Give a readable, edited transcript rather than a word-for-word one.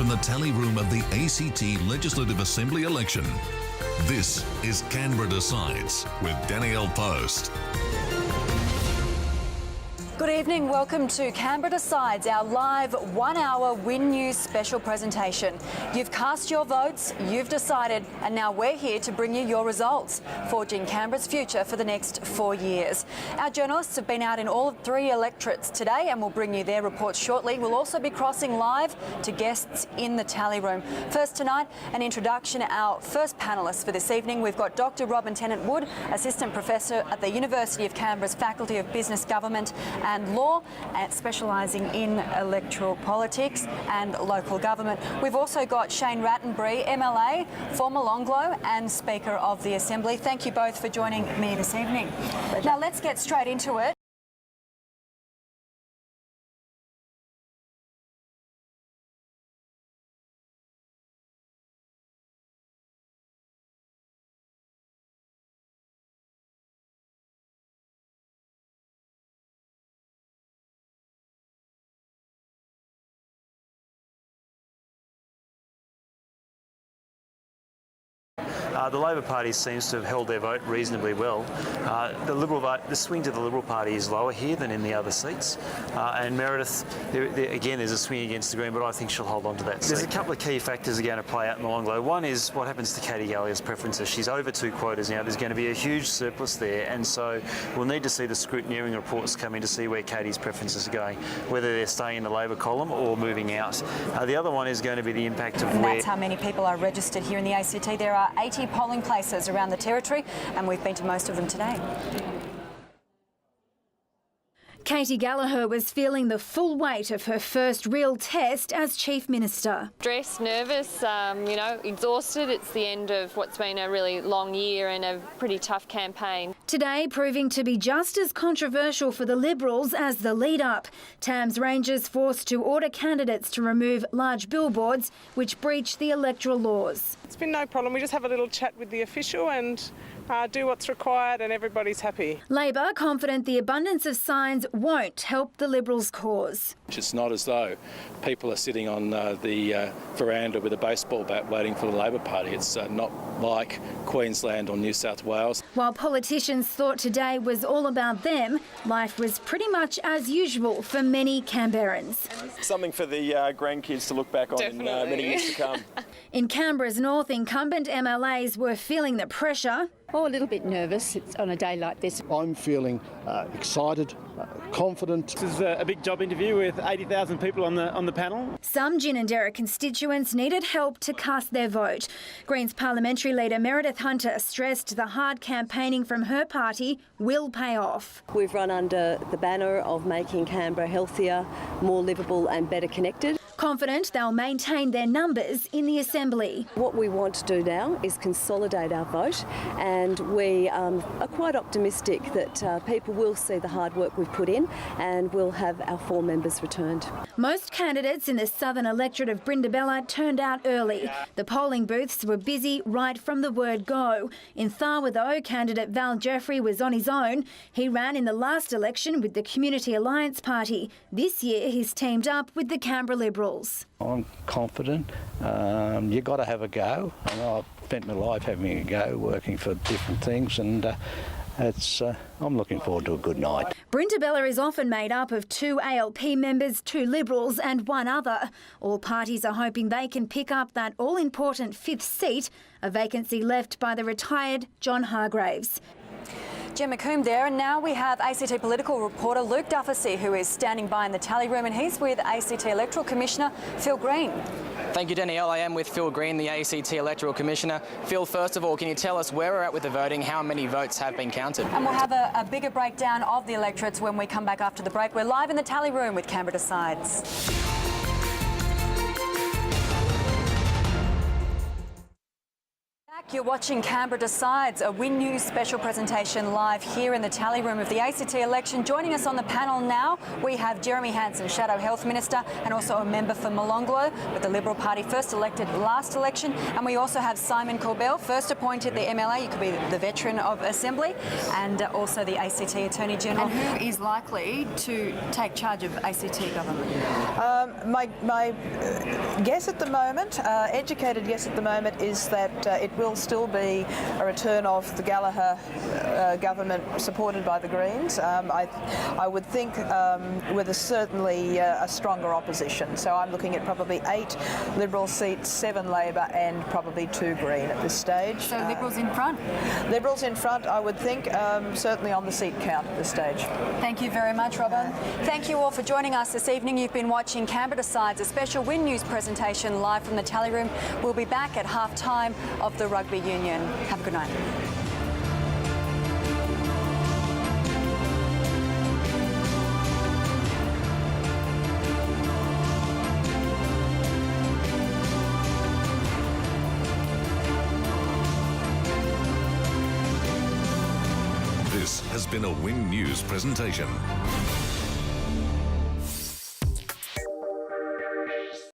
in the tally room of the ACT Legislative Assembly election. This is Canberra Decides with Danielle Post. Good evening, welcome to Canberra Decides, our live 1 hour Win News special presentation. You've cast your votes, you've decided, and now we're here to bring you your results, forging Canberra's future for the next 4 years. Our journalists have been out in all 3 electorates today and will bring you their reports shortly. We'll also be crossing live to guests in the tally room. First tonight, an introduction to our first panellists for this evening. We've got Dr. Robin Tennant-Wood, Assistant Professor at the University of Canberra's Faculty of Business, Government and Law, specialising in electoral politics and local government. We've also got Shane Rattenbury, MLA, former Longlow and Speaker of the Assembly. Thank you both for joining me this evening. Pleasure. Now let's get straight into it. The Labor Party seems to have held their vote reasonably well. The Liberal vote, the swing to the Liberal Party is lower here than in the other seats. And Meredith, again, there's a swing against the Green, but I think she'll hold on to that seat. There's a couple of key factors that are going to play out in the Longlow. One is what happens to Katie Gallagher's preferences. She's over 2 quotas now. There's going to be a huge surplus there, and so we'll need to see the scrutineering reports come in to see where Katie's preferences are going, whether they're staying in the Labor column or moving out. The other one is going to be the impact of That's how many people are registered here in the ACT. There are 80 polling places around the territory, and we've been to most of them today. Katie Gallagher was feeling the full weight of her first real test as Chief Minister. Stressed, nervous, exhausted. It's the end of what's been a really long year and a pretty tough campaign. Today proving to be just as controversial for the Liberals as the lead-up. Tams Rangers forced to order candidates to remove large billboards which breach the electoral laws. It's been no problem. We just have a little chat with the official and do what's required and everybody's happy. Labor confident the abundance of signs won't help the Liberals' cause. It's not as though people are sitting on the veranda with a baseball bat waiting for the Labor Party. It's not like Queensland or New South Wales. While politicians thought today was all about them, life was pretty much as usual for many Canberrans. Something for the grandkids to look back on in many years to come. In Canberra's north, incumbent MLAs were feeling the pressure. Oh, a little bit nervous. It's on a day like this. I'm feeling excited, confident. This is a big job interview with 80,000 people on the panel. Some Ginninderra constituents needed help to cast their vote. Greens parliamentary leader Meredith Hunter stressed the hard campaigning from her party will pay off. We've run under the banner of making Canberra healthier, more livable and better connected. Confident they'll maintain their numbers in the Assembly. What we want to do now is consolidate our vote, and we are quite optimistic that people will see the hard work we've put in and we'll have our 4 members returned. Most candidates in the southern electorate of Brindabella turned out early. The polling booths were busy right from the word go. In Tharwa though, candidate Val Jeffrey was on his own. He ran in the last election with the Community Alliance Party. This year he's teamed up with the Canberra Liberals. I'm confident. You've got to have a go. And I've spent my life having a go, working for different things, and I'm looking forward to a good night. Brindabella is often made up of 2 ALP members, 2 Liberals and 1 other. All parties are hoping they can pick up that all-important 5th seat, a vacancy left by the retired John Hargraves. Gemma Coombe there, and now we have ACT political reporter Luke Dufficy, who is standing by in the tally room, and he's with ACT Electoral Commissioner Phil Green. Thank you, Danielle. I am with Phil Green, the ACT Electoral Commissioner. Phil, first of all, can you tell us where we're at with the voting, how many votes have been counted? And we'll have a bigger breakdown of the electorates when we come back after the break. We're live in the tally room with Canberra Decides. You're watching Canberra Decides, a Win News special presentation live here in the tally room of the ACT election. Joining us on the panel now, we have Jeremy Hanson, Shadow Health Minister and also a member for Molonglo, with the Liberal Party first elected last election. And we also have Simon Corbell, first appointed the MLA, you could be the veteran of Assembly, and also the ACT Attorney General. And who is likely to take charge of ACT government? My guess at the moment, educated guess at the moment, is that it will still be a return of the Gallagher government supported by the Greens. I would think with certainly a stronger opposition. So I'm looking at probably 8 Liberal seats, 7 Labor and probably 2 Green at this stage. So Liberals in front? Liberals in front, I would think, certainly on the seat count at this stage. Thank you very much, Robin. Thank you all for joining us this evening. You've been watching Canberra Decides, a special Win News presentation live from the tally room. We'll be back at half-time of the Rugby Union. Have a good night. This has been a Win News presentation.